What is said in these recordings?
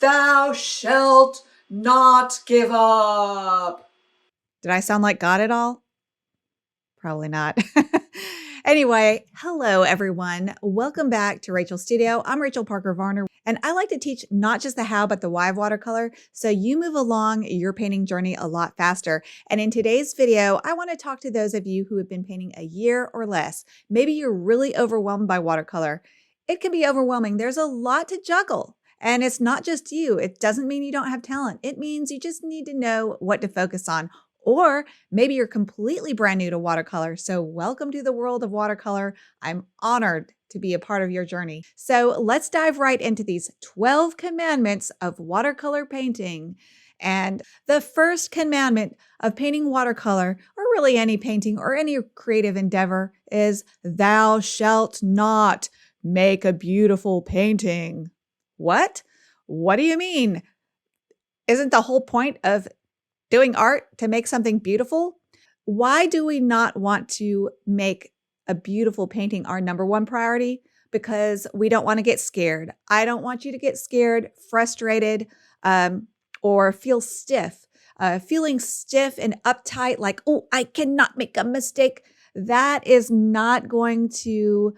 Thou shalt not give up. Did I sound like God at all? Probably not. Anyway, hello everyone. Welcome back to Rachel's Studio. I'm Rachel Parker Varner, and I like to teach not just the how, but the why of watercolor, so you move along your painting journey a lot faster. And in today's video, I want to talk to those of you who have been painting a year or less. Maybe you're really overwhelmed by watercolor. It can be overwhelming. There's a lot to juggle. And it's not just you. It doesn't mean you don't have talent. It means you just need to know what to focus on. Or maybe you're completely brand new to watercolor. So welcome to the world of watercolor. I'm honored to be a part of your journey. So let's dive right into these 12 commandments of watercolor painting. And the first commandment of painting watercolor, or really any painting or any creative endeavor, is thou shalt not make a beautiful painting. What? What do you mean? Isn't the whole point of doing art to make something beautiful? Why do we not want to make a beautiful painting our number one priority? Because we don't want to get scared. I don't want you to get scared, frustrated, or feel stiff. Feeling stiff and uptight, like, oh, I cannot make a mistake. That is not going to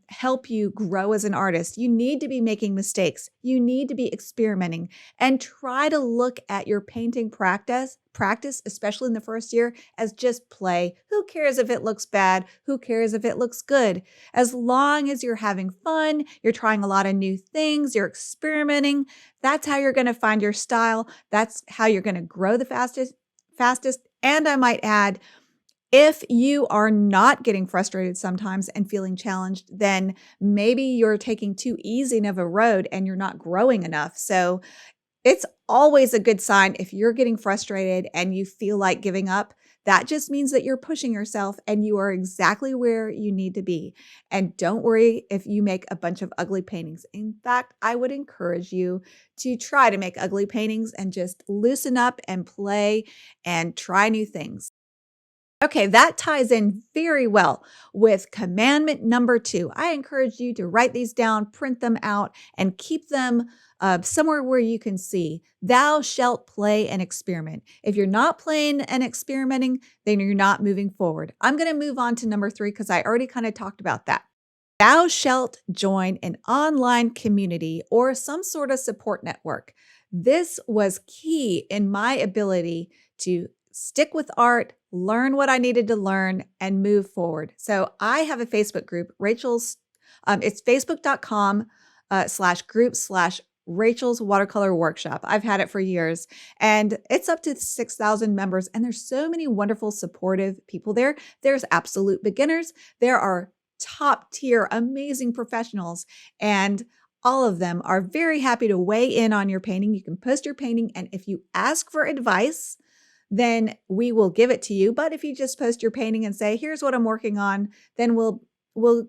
help you grow as an artist. You need to be making mistakes. You need to be experimenting, and try to look at your painting practice, especially in the first year, as just play. Who cares if it looks bad? Who cares if it looks good? As long as you're having fun, you're trying a lot of new things, you're experimenting, that's how you're going to find your style. That's how you're going to grow the fastest. And I might add, if you are not getting frustrated sometimes and feeling challenged, then maybe you're taking too easy of a road and you're not growing enough. So it's always a good sign if you're getting frustrated and you feel like giving up. That just means that you're pushing yourself and you are exactly where you need to be. And don't worry if you make a bunch of ugly paintings. In fact, I would encourage you to try to make ugly paintings and just loosen up and play and try new things. Okay, that ties in very well with commandment number 2. I encourage you to write these down, print them out, and keep them somewhere where you can see. Thou shalt play and experiment. If you're not playing and experimenting, then you're not moving forward. I'm going to move on to number 3 because I already kind of talked about that. Thou shalt join an online community or some sort of support network. This was key in my ability to stick with art, learn what I needed to learn, and move forward. So I have a Facebook group, it's facebook.com /group/ Rachel's Watercolor Workshop. I've had it for years, and it's up to 6,000 members, and there's so many wonderful, supportive people there. There's absolute beginners. There are top tier, amazing professionals, and all of them are very happy to weigh in on your painting. You can post your painting, and if you ask for advice, then we will give it to you. But if you just post your painting and say, here's what I'm working on, then we'll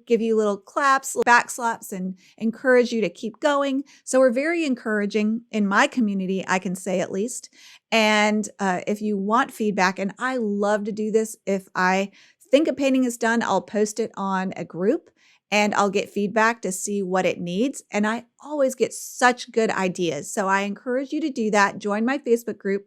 give you little claps, little back slaps, and encourage you to keep going. So we're very encouraging in my community, I can say at least. And if you want feedback, and I love to do this, if I think a painting is done, I'll post it on a group and I'll get feedback to see what it needs. And I always get such good ideas. So I encourage you to do that. Join my Facebook group.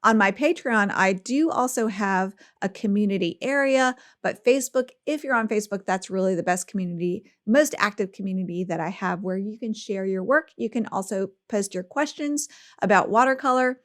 On my Patreon, I do also have a community area, but Facebook, if you're on Facebook, that's really the best community, most active community that I have, where you can share your work. You can also post your questions about watercolor.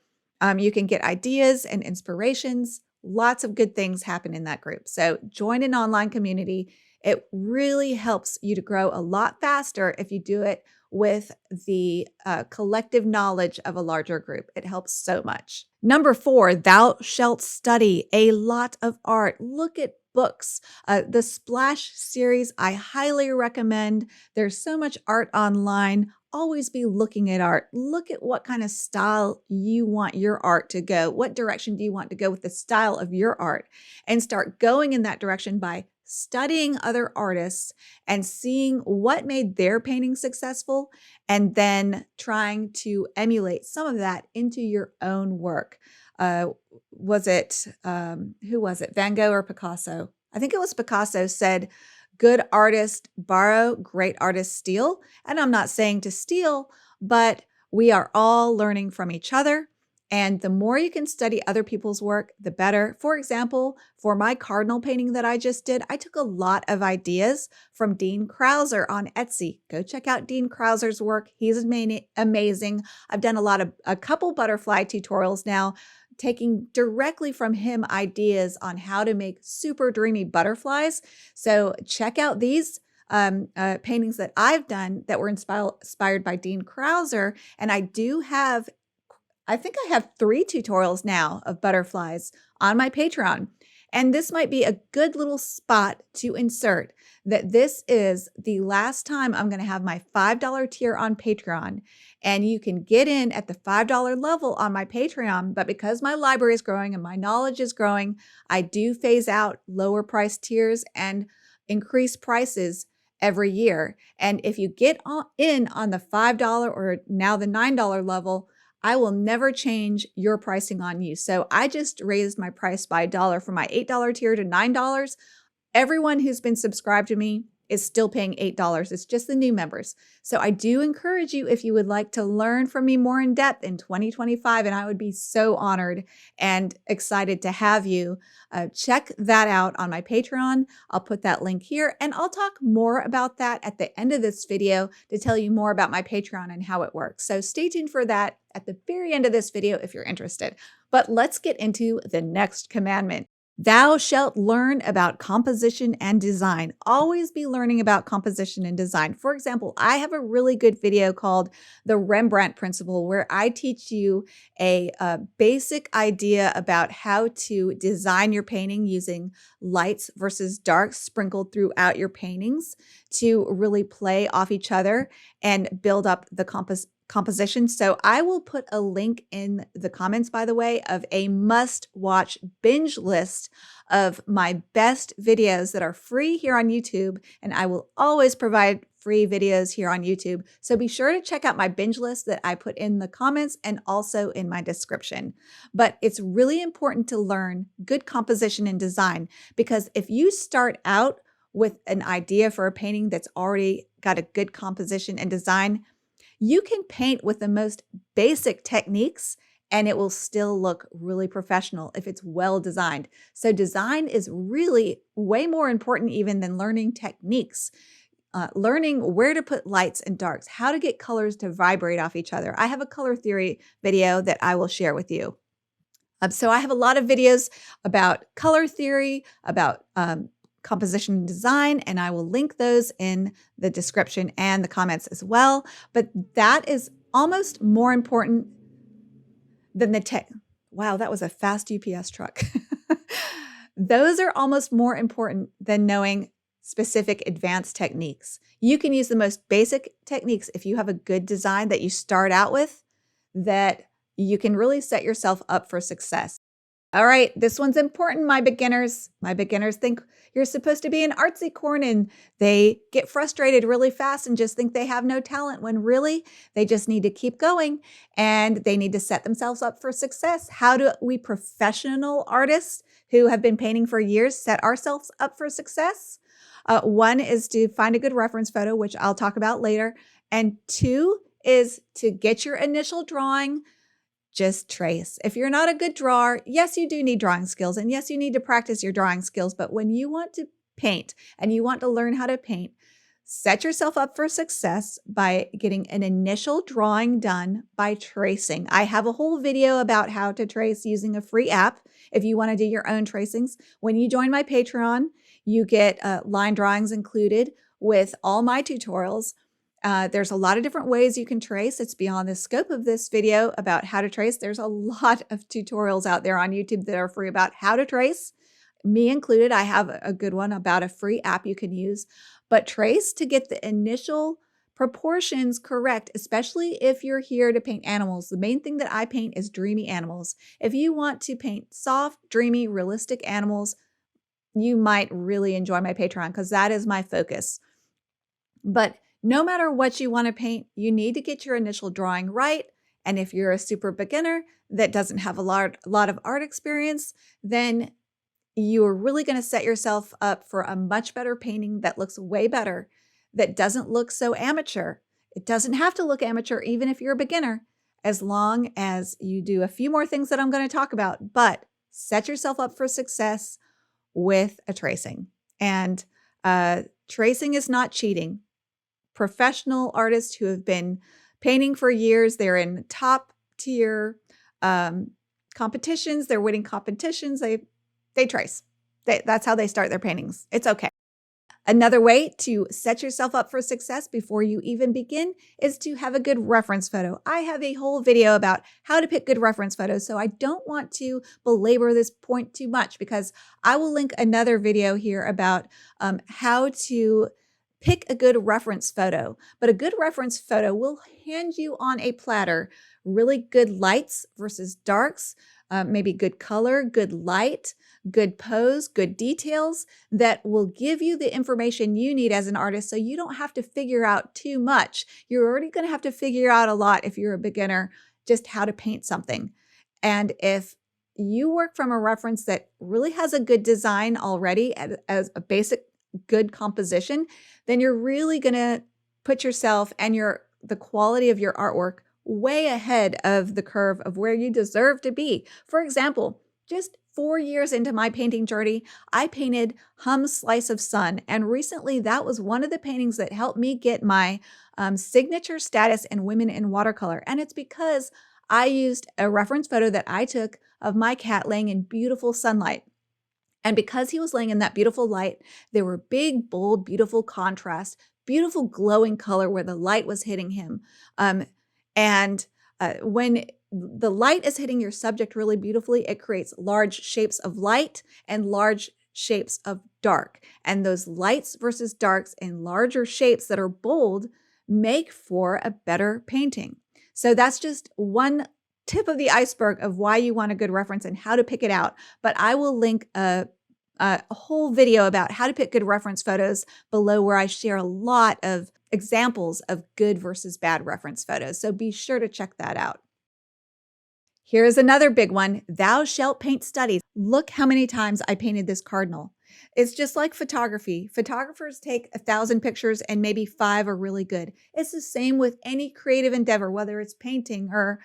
You can get ideas and inspirations. Lots of good things happen in that group. So join an online community. It really helps you to grow a lot faster if you do it with the collective knowledge of a larger group. It helps so much. Number 4, thou shalt study a lot of art. Look at books. The Splash series, I highly recommend. There's so much art online. Always be looking at art. Look at what kind of style you want your art to go. What direction do you want to go with the style of your art? And start going in that direction by studying other artists and seeing what made their painting successful, and then trying to emulate some of that into your own work. Who was it? Van Gogh or Picasso? I think it was Picasso said, good artists borrow, great artists steal. And I'm not saying to steal, but We are all learning from each other. And the more you can study other people's work, the better. For example, for my cardinal painting that I just did, I took a lot of ideas from Dean Krauser on Etsy. Go check out Dean Krauser's work. He's amazing. I've done a couple butterfly tutorials now, taking directly from him ideas on how to make super dreamy butterflies. So check out these paintings that I've done that were inspired by Dean Krauser. And I think I have 3 tutorials now of butterflies on my Patreon. And this might be a good little spot to insert that this is the last time I'm going to have my $5 tier on Patreon. And you can get in at the $5 level on my Patreon. But because my library is growing and my knowledge is growing, I do phase out lower price tiers and increase prices every year. And if you get in on the $5 or now the $9 level, I will never change your pricing on you. So I just raised my price by $1 from my $8 tier to $9. Everyone who's been subscribed to me is still paying $8. It's just the new members. So I do encourage you, if you would like to learn from me more in depth in 2025, and I would be so honored and excited to have you, check that out on my Patreon. I'll put that link here, and I'll talk more about that at the end of this video to tell you more about my Patreon and how it works. So stay tuned for that at the very end of this video if you're interested. But let's get into the next commandment. Thou shalt learn about composition and design. Always be learning about composition and design. For example, I have a really good video called The Rembrandt Principle, where I teach you a basic idea about how to design your painting using lights versus darks sprinkled throughout your paintings to really play off each other and build up the composition. So I will put a link in the comments, by the way, of a must-watch binge list of my best videos that are free here on YouTube. And I will always provide free videos here on YouTube. So be sure to check out my binge list that I put in the comments and also in my description. But it's really important to learn good composition and design, because if you start out with an idea for a painting that's already got a good composition and design, you can paint with the most basic techniques and it will still look really professional if it's well designed. So design is really way more important even than learning techniques. Learning where to put lights and darks, how to get colors to vibrate off each other. I have a color theory video that I will share with you. So I have a lot of videos about color theory, about composition and design, and I will link those in the description and the comments as well. But that is almost more important than the tech. Wow, that was a fast UPS truck. Those are almost more important than knowing specific advanced techniques. You can use the most basic techniques if you have a good design that you start out with, that you can really set yourself up for success. All right, this one's important, my beginners. My beginners think you're supposed to be an artsy corn and they get frustrated really fast and just think they have no talent, when really they just need to keep going and they need to set themselves up for success. How do we professional artists who have been painting for years set ourselves up for success? One is to find a good reference photo, which I'll talk about later. And 2 is to get your initial drawing. Just trace. If you're not a good drawer, yes, you do need drawing skills, and yes, you need to practice your drawing skills. But when you want to paint and you want to learn how to paint, set yourself up for success by getting an initial drawing done by tracing. I have a whole video about how to trace using a free app if you want to do your own tracings. When you join my Patreon, you get line drawings included with all my tutorials. There's a lot of different ways you can trace. It's beyond the scope of this video about how to trace. There's a lot of tutorials out there on YouTube that are free about how to trace. Me included, I have a good one about a free app you can use. But trace to get the initial proportions correct, especially if you're here to paint animals. The main thing that I paint is dreamy animals. If you want to paint soft, dreamy, realistic animals, you might really enjoy my Patreon, because that is my focus. But no matter what you want to paint, you need to get your initial drawing right. And if you're a super beginner that doesn't have a lot of art experience, then you're really going to set yourself up for a much better painting that looks way better, that doesn't look so amateur. It doesn't have to look amateur, even if you're a beginner, as long as you do a few more things that I'm going to talk about, but set yourself up for success with a tracing. And tracing is not cheating. Professional artists who have been painting for years, they're in top tier competitions, they're winning competitions, they trace. That's how they start their paintings. It's okay. Another way to set yourself up for success before you even begin is to have a good reference photo. I have a whole video about how to pick good reference photos, so I don't want to belabor this point too much because I will link another video here about how to pick a good reference photo. But a good reference photo will hand you on a platter really good lights versus darks, maybe good color, good light, good pose, good details that will give you the information you need as an artist so you don't have to figure out too much. You're already going to have to figure out a lot if you're a beginner, just how to paint something. And if you work from a reference that really has a good design already as a basic good composition, then you're really going to put yourself and the quality of your artwork way ahead of the curve of where you deserve to be. For example, just 4 years into my painting journey, I painted Hum's Slice of Sun. And recently that was one of the paintings that helped me get my signature status in Women in Watercolor. And it's because I used a reference photo that I took of my cat laying in beautiful sunlight. And because he was laying in that beautiful light, there were big, bold, beautiful contrast, beautiful glowing color where the light was hitting him. When the light is hitting your subject really beautifully, it creates large shapes of light and large shapes of dark. And those lights versus darks and larger shapes that are bold make for a better painting. So that's just one tip of the iceberg of why you want a good reference and how to pick it out. But I will link a whole video about how to pick good reference photos below, where I share a lot of examples of good versus bad reference photos. So be sure to check that out. Here's another big one. Thou shalt paint studies. Look how many times I painted this cardinal. It's just like photography. Photographers take 1,000 pictures and maybe 5 are really good. It's the same with any creative endeavor, whether it's painting or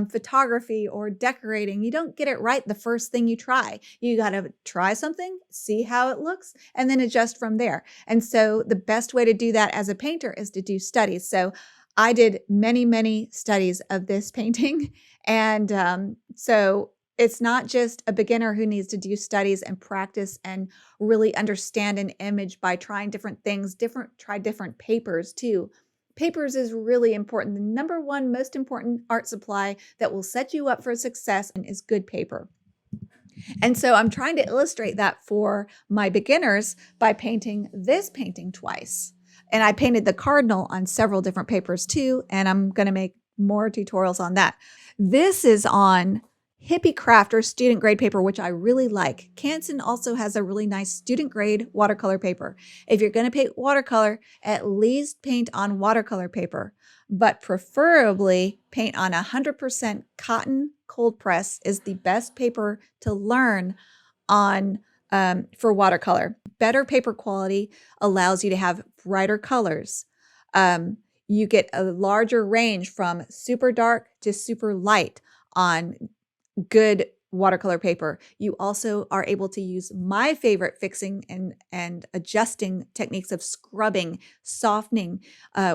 photography or decorating. You don't get it right the first thing you try. You got to try something, see how it looks, and then adjust from there. And so the best way to do that as a painter is to do studies. So I did many, many studies of this painting. And so it's not just a beginner who needs to do studies and practice and really understand an image by trying different things, try different papers too. Papers is really important. The number one most important art supply that will set you up for success is good paper. And so I'm trying to illustrate that for my beginners by painting this painting twice. And I painted the cardinal on several different papers too, and I'm going to make more tutorials on that. This is on Hippie Craft or student grade paper, which I really like. Canson also has a really nice student grade watercolor paper. If you're going to paint watercolor, at least paint on watercolor paper, but preferably paint on 100% cotton cold press is the best paper to learn on for watercolor. Better paper quality allows you to have brighter colors. You get a larger range from super dark to super light on good watercolor paper. You also are able to use my favorite fixing and adjusting techniques of scrubbing, softening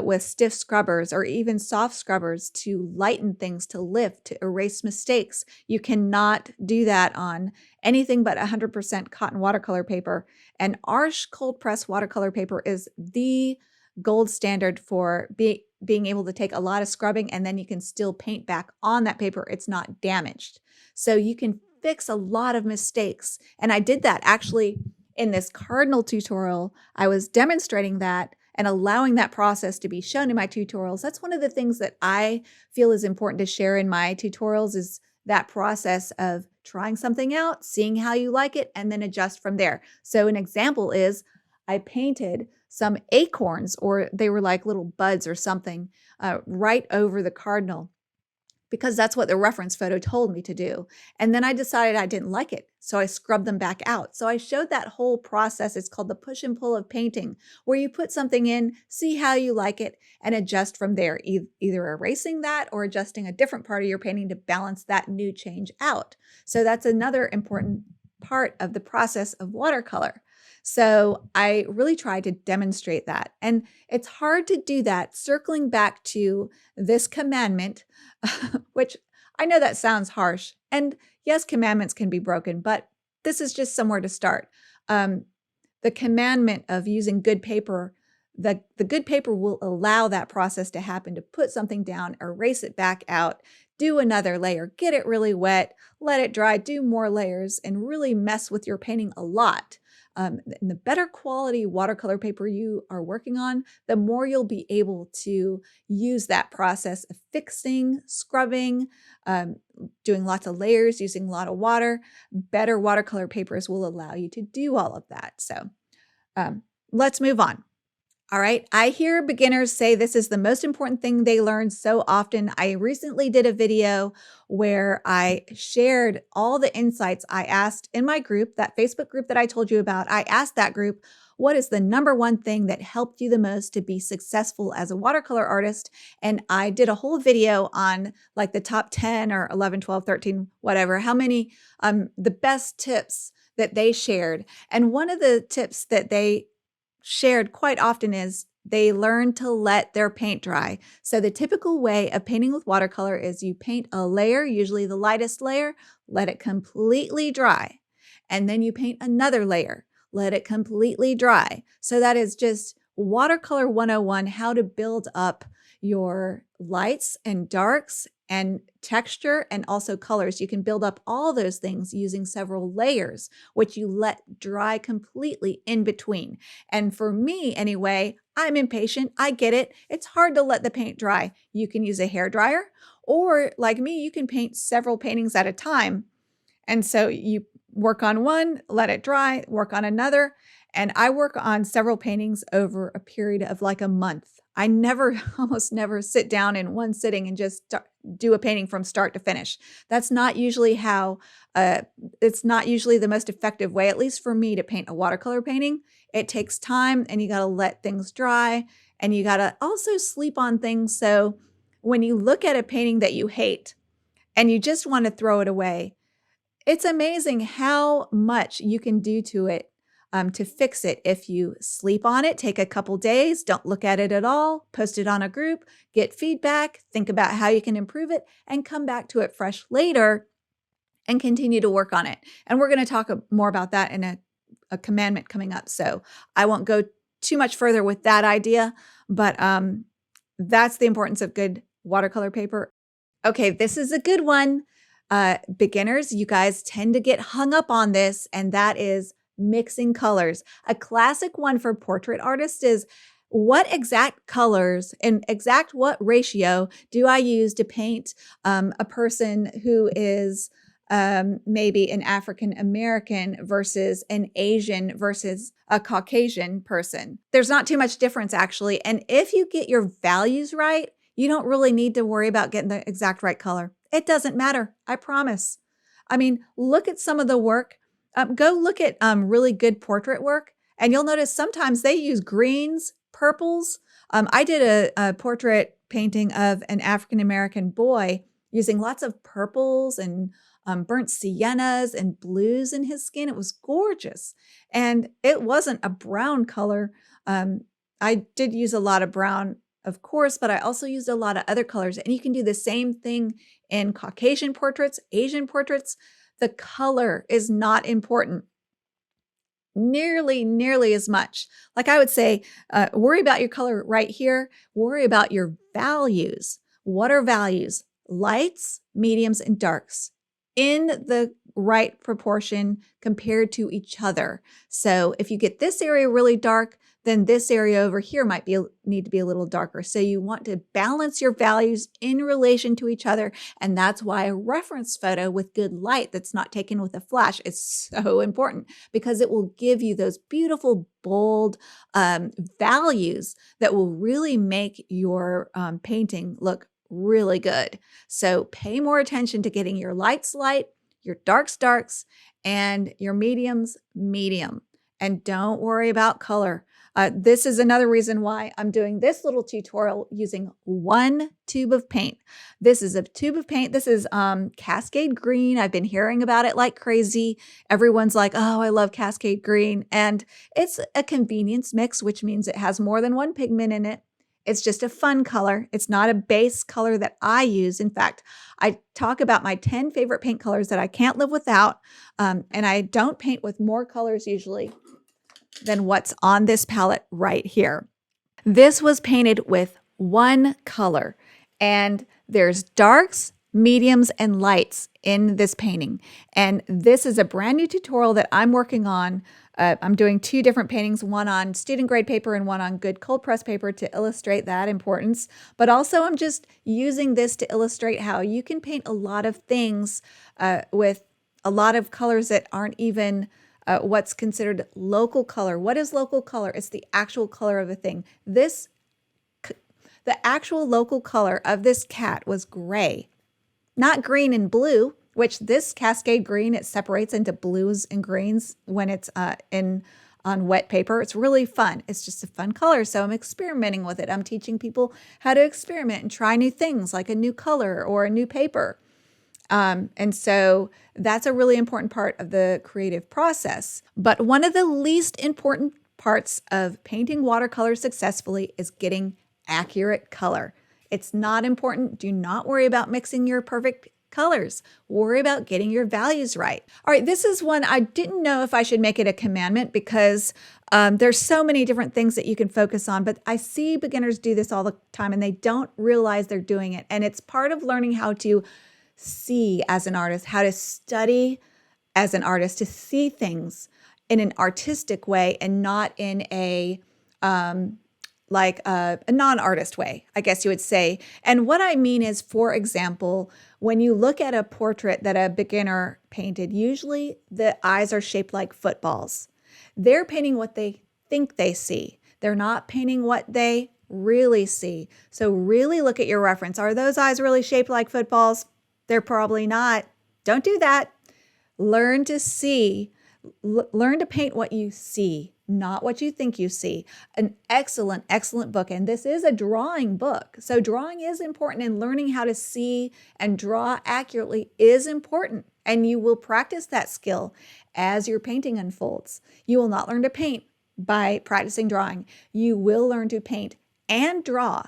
with stiff scrubbers or even soft scrubbers to lighten things, to lift, to erase mistakes. You cannot do that on anything but 100% cotton watercolor paper. And Arches cold press watercolor paper is the gold standard for being able to take a lot of scrubbing and then you can still paint back on that paper. It's not damaged. So you can fix a lot of mistakes. And I did that actually in this cardinal tutorial. I was demonstrating that and allowing that process to be shown in my tutorials. That's one of the things that I feel is important to share in my tutorials is that process of trying something out, seeing how you like it, and then adjust from there. So an example is I painted some acorns, or they were like little buds or something, right over the cardinal. because that's what the reference photo told me to do. And then I decided I didn't like it, so I scrubbed them back out. So I showed that whole process. It's called the push and pull of painting, where you put something in, see how you like it, and adjust from there, either erasing that or adjusting a different part of your painting to balance that new change out. So that's another important part of the process of watercolor. So I really tried to demonstrate that. And it's hard to do that, circling back to this commandment, which I know that sounds harsh. And yes, commandments can be broken, but this is just somewhere to start. The commandment of using good paper, the good paper will allow that process to happen, to put something down, erase it back out, do another layer, get it really wet, let it dry, do more layers, and really mess with your painting a lot. And the better quality watercolor paper you are working on, the more you'll be able to use that process of fixing, scrubbing, doing lots of layers, using a lot of water. Better watercolor papers will allow you to do all of that. So let's move on. All right. I hear beginners say this is the most important thing they learn so often. I recently did a video where I shared all the insights I asked in my group, that Facebook group that I told you about. I asked that group, what is the number one thing that helped you the most to be successful as a watercolor artist? And I did a whole video on like the top 10 or 11, 12, 13, whatever, how many, the best tips that they shared. And one of the tips that they shared quite often is they learn to let their paint dry. So the typical way of painting with watercolor is you paint a layer, usually the lightest layer, let it completely dry. And then you paint another layer, let it completely dry. So that is just watercolor 101, how to build up your lights and darks and texture and also colors. You can build up all those things using several layers, which you let dry completely in between. And for me anyway, I'm impatient. I get it. It's hard to let the paint dry. You can use a hair dryer, or like me, you can paint several paintings at a time. And so you work on one, let it dry, work on another. And I work on several paintings over a period of like a month. I almost never sit down in one sitting and just do a painting from start to finish. That's not usually how, it's not usually the most effective way, at least for me, to paint a watercolor painting. It takes time, and you got to let things dry, and you got to also sleep on things. So when you look at a painting that you hate and you just want to throw it away, it's amazing how much you can do to it to fix it. If you sleep on it, take a couple days, don't look at it at all, post it on a group, get feedback, think about how you can improve it, and come back to it fresh later and continue to work on it. And we're going to talk more about that in a commandment coming up. So I won't go too much further with that idea, but that's the importance of good watercolor paper. Okay, this is a good one. Beginners, you guys tend to get hung up on this, and that is mixing colors. A classic one for portrait artists is, what exact colors and exact what ratio do I use to paint a person who is maybe an African American versus an Asian versus a Caucasian person? There's not too much difference, actually. And if you get your values right, you don't really need to worry about getting the exact right color. It doesn't matter. I promise. I mean, look at some of the work. Go look at really good portrait work, and you'll notice sometimes they use greens, purples. I did a portrait painting of an African-American boy using lots of purples and burnt siennas and blues in his skin. It was gorgeous. And it wasn't a brown color. I did use a lot of brown, of course, but I also used a lot of other colors. And you can do the same thing in Caucasian portraits, Asian portraits. The color is not important nearly as much. Like I would say, worry about your color right here. Worry about your values. What are values? Lights, mediums, and darks in the right proportion compared to each other. So if you get this area really dark, then this area over here might need to be a little darker. So you want to balance your values in relation to each other. And that's why a reference photo with good light that's not taken with a flash is so important, because it will give you those beautiful, bold values that will really make your painting look really good. So pay more attention to getting your lights light, your darks darks, and your mediums medium. And don't worry about color. This is another reason why I'm doing this little tutorial using one tube of paint. This is a tube of paint. This is Cascade Green. I've been hearing about it like crazy. Everyone's like, oh, I love Cascade Green. And it's a convenience mix, which means it has more than one pigment in it. It's just a fun color. It's not a base color that I use. In fact, I talk about my 10 favorite paint colors that I can't live without. And I don't paint with more colors usually than what's on this palette right here. This was painted with one color, and there's darks, mediums, and lights in this painting. And this is a brand new tutorial that I'm working on. I'm doing 2 different paintings, one on student grade paper and one on good cold press paper to illustrate that importance. But also I'm just using this to illustrate how you can paint a lot of things with a lot of colors that aren't even what's considered local color. What is local color? It's the actual color of a thing. The actual local color of this cat was gray, not green and blue, which this Cascade Green, it separates into blues and greens when it's on wet paper. It's really fun. It's just a fun color. So I'm experimenting with it. I'm teaching people how to experiment and try new things like a new color or a new paper. And so that's a really important part of the creative process. But one of the least important parts of painting watercolor successfully is getting accurate color. It's not important. Do not worry about mixing your perfect colors. Worry about getting your values right. All right, this is one I didn't know if I should make it a commandment because there's so many different things that you can focus on, but I see beginners do this all the time and they don't realize they're doing it. And it's part of learning how to see as an artist, how to study as an artist, to see things in an artistic way and not in a non-artist way, I guess you would say. And what I mean is, for example, when you look at a portrait that a beginner painted, usually the eyes are shaped like footballs. They're painting what they think they see. They're not painting what they really see. So really look at your reference. Are those eyes really shaped like footballs? They're probably not. Don't do that. Learn to see. Learn to paint what you see, not what you think you see. An excellent, excellent book. And this is a drawing book. So drawing is important, and learning how to see and draw accurately is important. And you will practice that skill as your painting unfolds. You will not learn to paint by practicing drawing. You will learn to paint and draw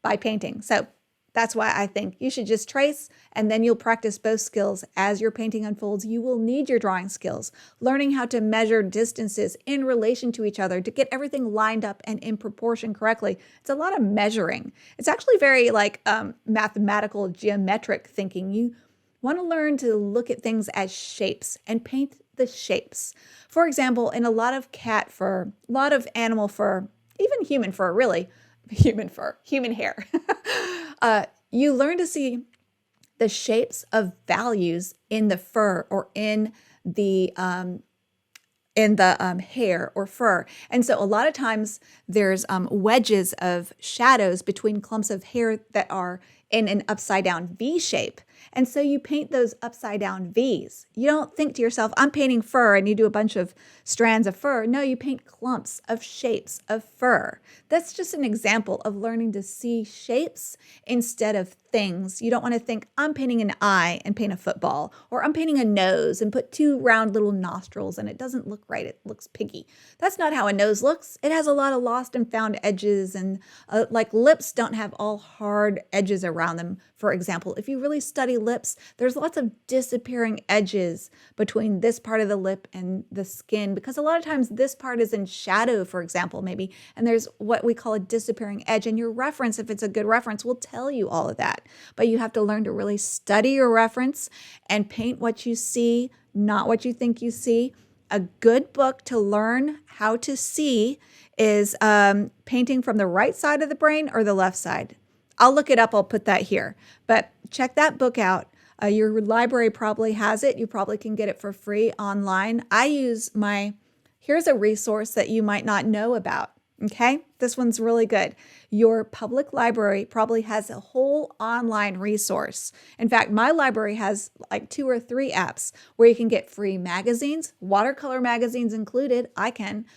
by painting. So that's why I think you should just trace, and then you'll practice both skills as your painting unfolds. You will need your drawing skills, learning how to measure distances in relation to each other to get everything lined up and in proportion correctly. It's a lot of measuring. It's actually very mathematical, geometric thinking. You want to learn to look at things as shapes and paint the shapes. For example, in a lot of cat fur, a lot of animal fur, even human fur, really, human hair. You learn to see the shapes of values in the fur or in the hair or fur. And so a lot of times there's wedges of shadows between clumps of hair that are in an upside down V shape. And so you paint those upside down V's. You don't think to yourself, I'm painting fur, and you do a bunch of strands of fur. No, you paint clumps of shapes of fur. That's just an example of learning to see shapes instead of things. You don't want to think, I'm painting an eye and paint a football, or I'm painting a nose and put 2 round little nostrils and it doesn't look right. It looks piggy. That's not how a nose looks. It has a lot of lost and found edges, and like lips don't have all hard edges around them. For example, if you really study lips, there's lots of disappearing edges between this part of the lip and the skin, because a lot of times this part is in shadow, for example, maybe, and there's what we call a disappearing edge, and your reference, if it's a good reference, will tell you all of that. But you have to learn to really study your reference and paint what you see, not what you think you see. A good book to learn how to see is Painting from the Right Side of the Brain or the Left Side. I'll look it up. I'll put that here. But check that book out. Your library probably has it. You probably can get it for free online. Here's a resource that you might not know about. Okay, this one's really good. Your public library probably has a whole online resource. In fact, my library has like 2 or 3 apps where you can get free magazines, watercolor magazines included. I can,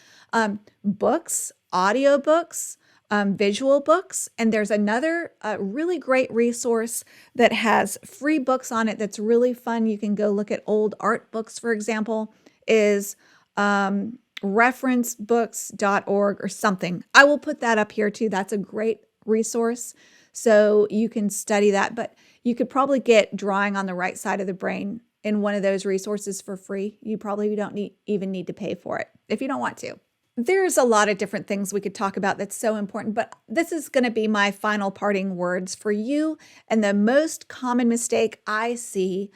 books, audiobooks, visual books. And there's another really great resource that has free books on it that's really fun. You can go look at old art books, for example, is referencebooks.org or something. I will put that up here too. That's a great resource. So you can study that, but you could probably get drawing on the right side of the brain in one of those resources for free. You probably don't even need to pay for it if you don't want to. There's a lot of different things we could talk about that's so important, but this is going to be my final parting words for you. And the most common mistake I see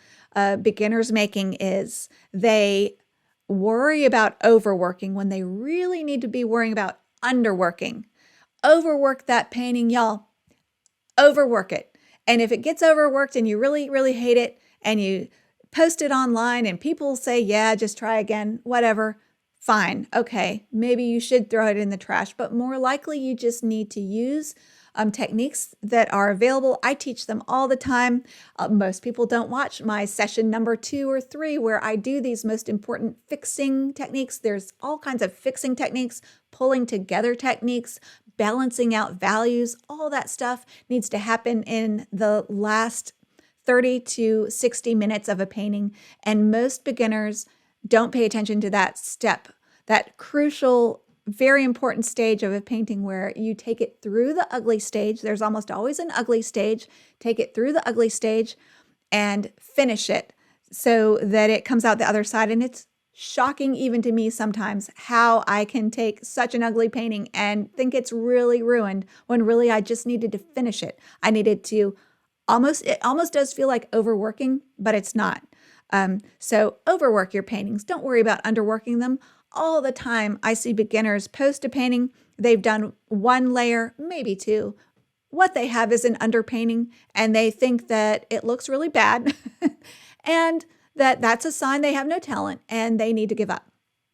beginners making is they worry about overworking when they really need to be worrying about underworking. Overwork that painting, y'all. Overwork it. And if it gets overworked and you really, really hate it and you post it online and people say, yeah, just try again, whatever, fine. Okay, maybe you should throw it in the trash, but more likely you just need to use techniques that are available. I teach them all the time. Most people don't watch my session number 2 or 3 where I do these most important fixing techniques. There's all kinds of fixing techniques, pulling together techniques, balancing out values. All that stuff needs to happen in the last 30 to 60 minutes of a painting. And most beginners don't pay attention to that step, that crucial, very important stage of a painting where you take it through the ugly stage. There's almost always an ugly stage. Take it through the ugly stage and finish it so that it comes out the other side. And it's shocking even to me sometimes how I can take such an ugly painting and think it's really ruined when really I just needed to finish it. I needed to it almost does feel like overworking, but it's not. So overwork your paintings. Don't worry about underworking them. All the time I see beginners post a painting. They've done 1 layer, maybe 2. What they have is an underpainting and they think that it looks really bad and that's a sign they have no talent and they need to give up.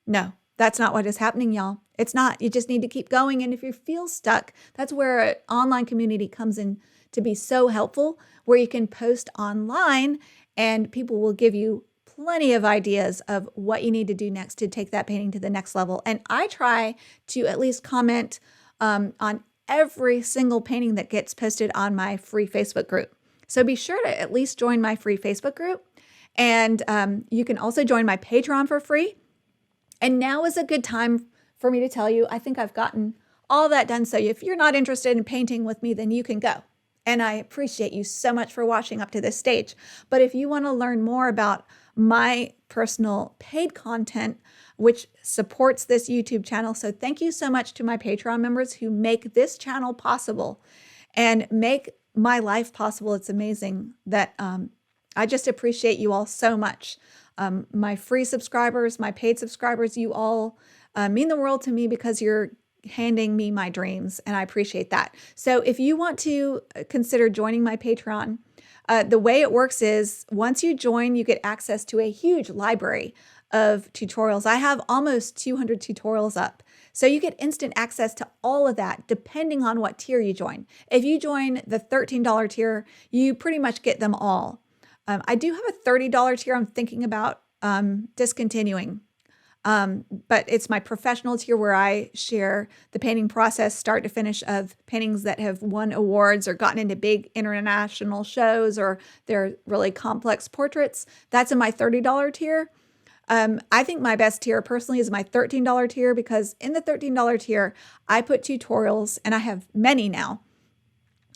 No, that's not what is happening, y'all. It's not. You just need to keep going. And if you feel stuck, that's where an online community comes in to be so helpful, where you can post online and people will give you plenty of ideas of what you need to do next to take that painting to the next level. And I try to at least comment on every single painting that gets posted on my free Facebook group. So be sure to at least join my free Facebook group. And you can also join my Patreon for free. And now is a good time for me to tell you, I think I've gotten all that done. So if you're not interested in painting with me, then you can go. And I appreciate you so much for watching up to this stage. But if you want to learn more about my personal paid content, which supports this YouTube channel, so thank you so much to my Patreon members who make this channel possible and make my life possible. It's amazing that I just appreciate you all so much. My free subscribers, my paid subscribers, you all mean the world to me because you're handing me my dreams, and I appreciate that. So if you want to consider joining my Patreon, the way it works is once you join, you get access to a huge library of tutorials. I have almost 200 tutorials up. So you get instant access to all of that depending on what tier you join. If you join the $13 tier, you pretty much get them all. I do have a $30 tier I'm thinking about discontinuing. But it's my professional tier where I share the painting process start to finish of paintings that have won awards or gotten into big international shows, or they're really complex portraits. That's in my $30 tier. I think my best tier personally is my $13 tier, because in the $13 tier, I put tutorials, and I have many now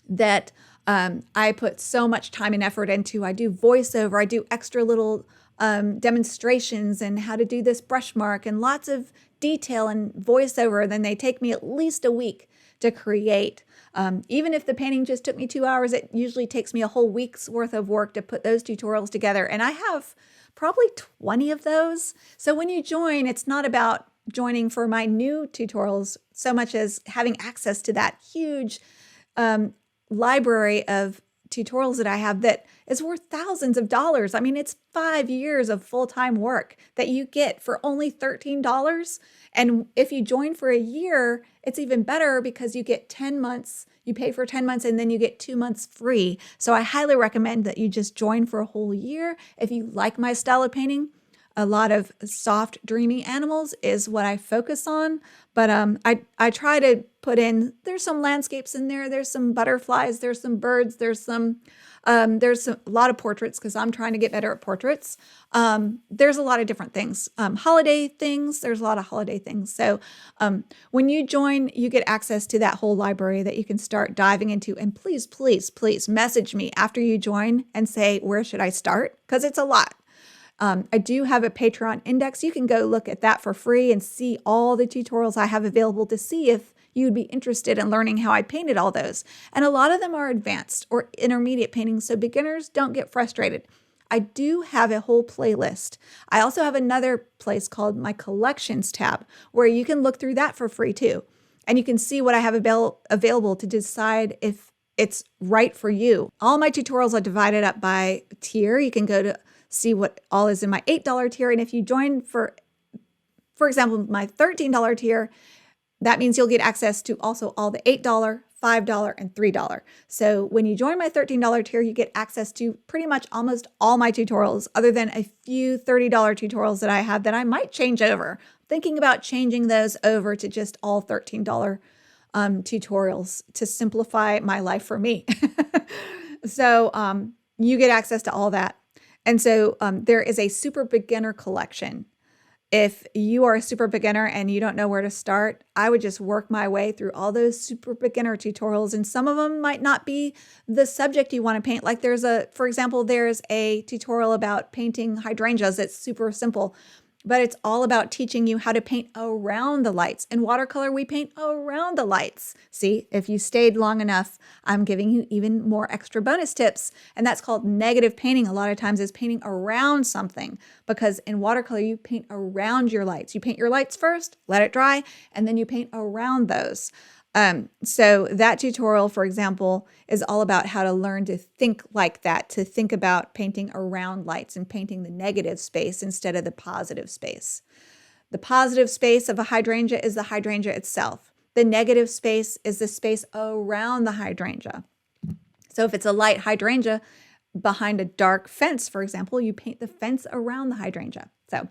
that I put so much time and effort into. I do voiceover, I do extra little demonstrations and how to do this brush mark and lots of detail and voiceover. Then they take me at least a week to create. Even if the painting just took me 2 hours, it usually takes me a whole week's worth of work to put those tutorials together. And I have probably 20 of those. So when you join, it's not about joining for my new tutorials so much as having access to that huge library of tutorials that I have that is worth thousands of dollars. I mean, it's 5 years of full-time work that you get for only $13. And if you join for a year, it's even better because you get 10 months. You pay for 10 months and then you get 2 months free. So I highly recommend that you just join for a whole year. If you like my style of painting, a lot of soft, dreamy animals is what I focus on. But I try to put in, there's some landscapes in there, there's some butterflies, there's some birds, there's a lot of portraits because I'm trying to get better at portraits. There's a lot of different things. Holiday things, there's a lot of holiday things. So when you join, you get access to that whole library that you can start diving into. And please, please, please message me after you join and say, where should I start? Because it's a lot. I do have a Patreon index. You can go look at that for free and see all the tutorials I have available to see if you'd be interested in learning how I painted all those. And a lot of them are advanced or intermediate paintings, so beginners don't get frustrated. I do have a whole playlist. I also have another place called my collections tab where you can look through that for free too. And you can see what I have available to decide if it's right for you. All my tutorials are divided up by tier. You can go to see what all is in my $8 tier. And if you join for example, my $13 tier, that means you'll get access to also all the $8, $5, and $3. So when you join my $13 tier, you get access to pretty much almost all my tutorials, other than a few $30 tutorials that I have that I might change over. Thinking about changing those over to just all $13 tutorials to simplify my life for me. So you get access to all that. And so there is a super beginner collection. If you are a super beginner and you don't know where to start, I would just work my way through all those super beginner tutorials. And some of them might not be the subject you want to paint. Like for example, there's a tutorial about painting hydrangeas. It's super simple, but it's all about teaching you how to paint around the lights. In watercolor, we paint around the lights. See, if you stayed long enough, I'm giving you even more extra bonus tips. And that's called negative painting. A lot of times is painting around something, because in watercolor, you paint around your lights. You paint your lights first, let it dry, and then you paint around those. So that tutorial, for example, is all about how to learn to think like that, to think about painting around lights and painting the negative space instead of the positive space. The positive space of a hydrangea is the hydrangea itself. The negative space is the space around the hydrangea. So if it's a light hydrangea behind a dark fence, for example, you paint the fence around the hydrangea. So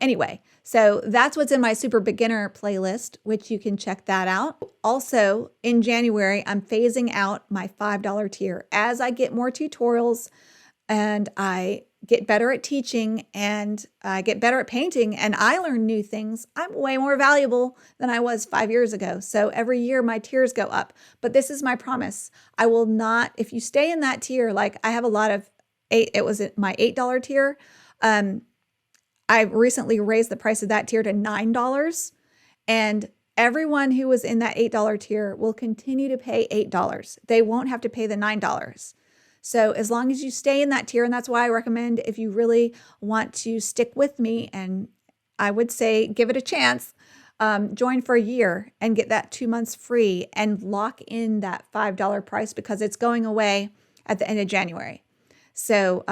anyway, so that's what's in my super beginner playlist, which you can check that out. Also, in January, I'm phasing out my $5 tier. As I get more tutorials and I get better at teaching and I get better at painting and I learn new things, I'm way more valuable than I was 5 years ago. So every year my tiers go up. But this is my promise. I will not, if you stay in that tier, like I have a lot of it was my $8 tier. I recently raised the price of that tier to $9, and everyone who was in that $8 tier will continue to pay $8. They won't have to pay the $9. So as long as you stay in that tier, and that's why I recommend, if you really want to stick with me, and I would say give it a chance, join for a year and get that 2 months free and lock in that $5 price, because it's going away at the end of January. So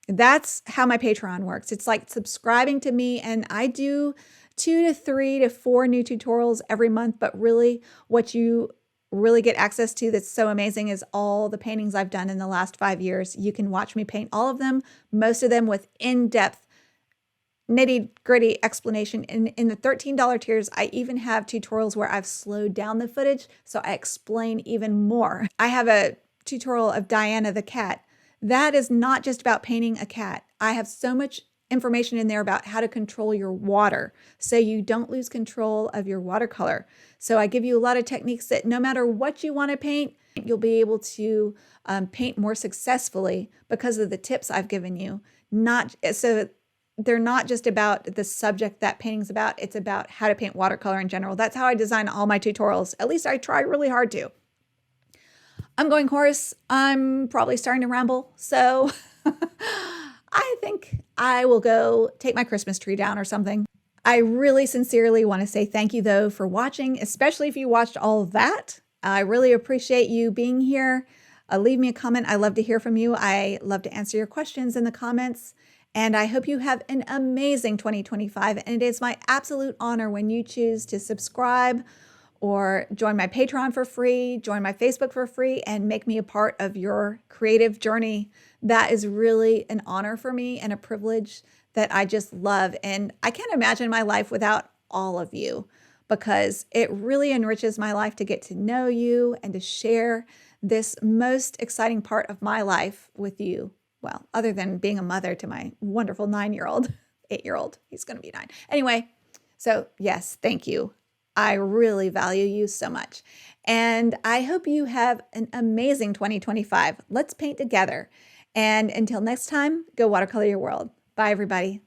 that's how my Patreon works. It's like subscribing to me, and I do 2 to 3 to 4 new tutorials every month. But really, what you really get access to that's so amazing is all the paintings I've done in the last 5 years. You can watch me paint all of them, most of them with in-depth, nitty-gritty explanation. In the $13 tiers, I even have tutorials where I've slowed down the footage, so I explain even more. I have a tutorial of Diana the cat. That is not just about painting a cat. I have so much information in there about how to control your water so you don't lose control of your watercolor. So I give you a lot of techniques that no matter what you want to paint, you'll be able to paint more successfully because of the tips I've given you. So they're not just about the subject that painting's about, it's about how to paint watercolor in general. That's how I design all my tutorials. At least I try really hard to. I'm going hoarse. I'm probably starting to ramble. So I think I will go take my Christmas tree down or something. I really sincerely want to say thank you, though, for watching, especially if you watched all of that. I really appreciate you being here. Leave me a comment. I love to hear from you. I love to answer your questions in the comments. And I hope you have an amazing 2025. And it is my absolute honor when you choose to subscribe or join my Patreon for free, join my Facebook for free, and make me a part of your creative journey. That is really an honor for me and a privilege that I just love. And I can't imagine my life without all of you, because it really enriches my life to get to know you and to share this most exciting part of my life with you. Well, other than being a mother to my wonderful 9-year-old, 8-year-old, he's going to be 9. Anyway, so yes, thank you. I really value you so much. And I hope you have an amazing 2025. Let's paint together. And until next time, go watercolor your world. Bye, everybody.